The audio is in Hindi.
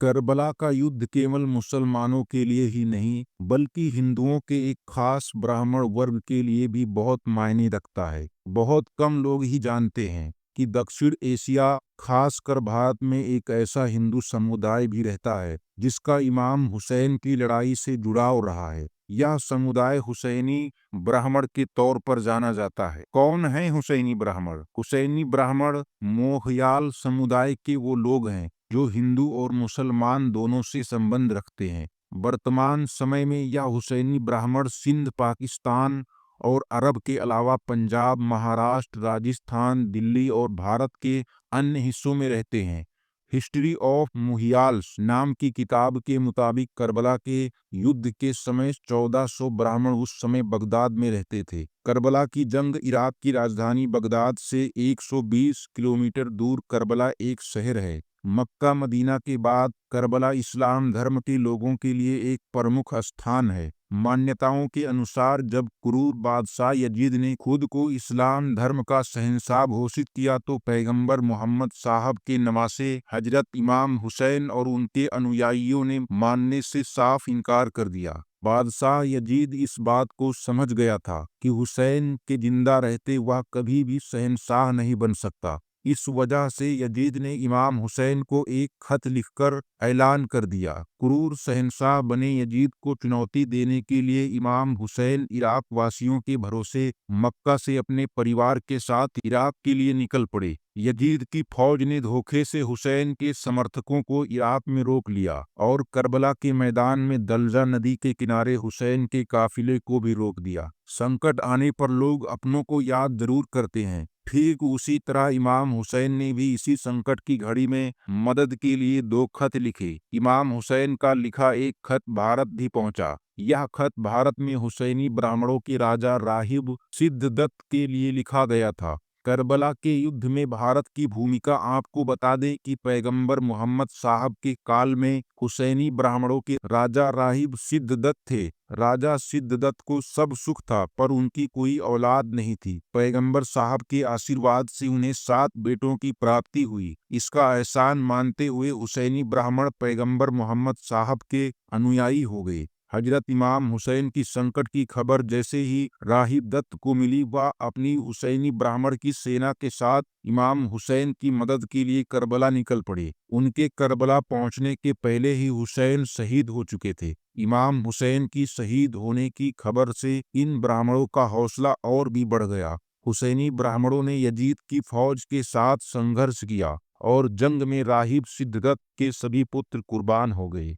करबला का युद्ध केवल मुसलमानों के लिए ही नहीं बल्कि हिंदुओं के एक खास ब्राह्मण वर्ग के लिए भी बहुत मायने रखता है। बहुत कम लोग ही जानते हैं कि दक्षिण एशिया, खासकर भारत में, एक ऐसा हिंदू समुदाय भी रहता है जिसका इमाम हुसैन की लड़ाई से जुड़ाव रहा है। यह समुदाय हुसैनी ब्राह्मण के तौर पर जाना जाता है। कौन है हुसैनी ब्राह्मण? हुसैनी ब्राह्मण मोहयाल समुदाय के वो लोग हैं जो हिंदू और मुसलमान दोनों से संबंध रखते हैं। वर्तमान समय में यह हुसैनी ब्राह्मण सिंध, पाकिस्तान और अरब के अलावा पंजाब, महाराष्ट्र, राजस्थान, दिल्ली और भारत के अन्य हिस्सों में रहते हैं। हिस्ट्री ऑफ मोहियाल्स नाम की किताब के मुताबिक करबला के युद्ध के समय 1400 ब्राह्मण उस समय बगदाद में रहते थे। करबला की जंग इराक की राजधानी बगदाद से 120 किलोमीटर दूर करबला एक शहर है। मक्का मदीना के बाद करबला इस्लाम धर्म के लोगों के लिए एक प्रमुख स्थान है। मान्यताओं के अनुसार जब क्रूर बादशाह यजीद ने खुद को इस्लाम धर्म का शहंशाह घोषित किया तो पैगंबर मोहम्मद साहब के नवासे हजरत इमाम हुसैन और उनके अनुयायियों ने मानने से साफ इनकार कर दिया। बादशाह यजीद इस बात को समझ गया था कि हुसैन के जिंदा रहते वह कभी भी शहंशाह नहीं बन सकता। इस वजह से यजीद ने इमाम हुसैन को एक खत लिखकर ऐलान कर दिया। क्रूर शहंशाह बने यजीद को चुनौती देने के लिए इमाम हुसैन इराक वासियों के भरोसे मक्का से अपने परिवार के साथ इराक के लिए निकल पड़े। यजीद की फौज ने धोखे से हुसैन के समर्थकों को इराक में रोक लिया और करबला के मैदान में दलजा नदी के किनारे हुसैन के काफिले को भी रोक दिया। संकट आने पर लोग अपनों को याद जरूर करते हैं। ठीक उसी तरह इमाम हुसैन ने भी इसी संकट की घड़ी में मदद के लिए 2 खत लिखे। इमाम हुसैन का लिखा एक खत भारत भी पहुंचा। यह खत भारत में हुसैनी ब्राह्मणों के राजा राहिब सिद्धदत्त के लिए लिखा गया था। करबला के युद्ध में भारत की भूमिका आपको बता दें कि पैगंबर मोहम्मद साहब के काल में हुसैनी ब्राह्मणों के राजा राहिब सिद्धदत्त थे। राजा सिद्धदत्त को सब सुख था पर उनकी कोई औलाद नहीं थी। पैगंबर साहब के आशीर्वाद से उन्हें 7 बेटों की प्राप्ति हुई। इसका एहसान मानते हुए हुसैनी ब्राह्मण पैगंबर मोहम्मद साहब के अनुयायी हो गए। हजरत इमाम हुसैन की संकट की खबर जैसे ही राहिब दत्त को मिली, वह अपनी हुसैनी ब्राह्मण की सेना के साथ इमाम हुसैन की मदद के लिए करबला निकल पड़े। उनके करबला पहुंचने के पहले ही हुसैन शहीद हो चुके थे। इमाम हुसैन की शहीद होने की खबर से इन ब्राह्मणों का हौसला और भी बढ़ गया। हुसैनी ब्राह्मणों ने यजीद की फौज के साथ संघर्ष किया और जंग में राहिब सिद्धदत्त के सभी पुत्र कुर्बान हो गए।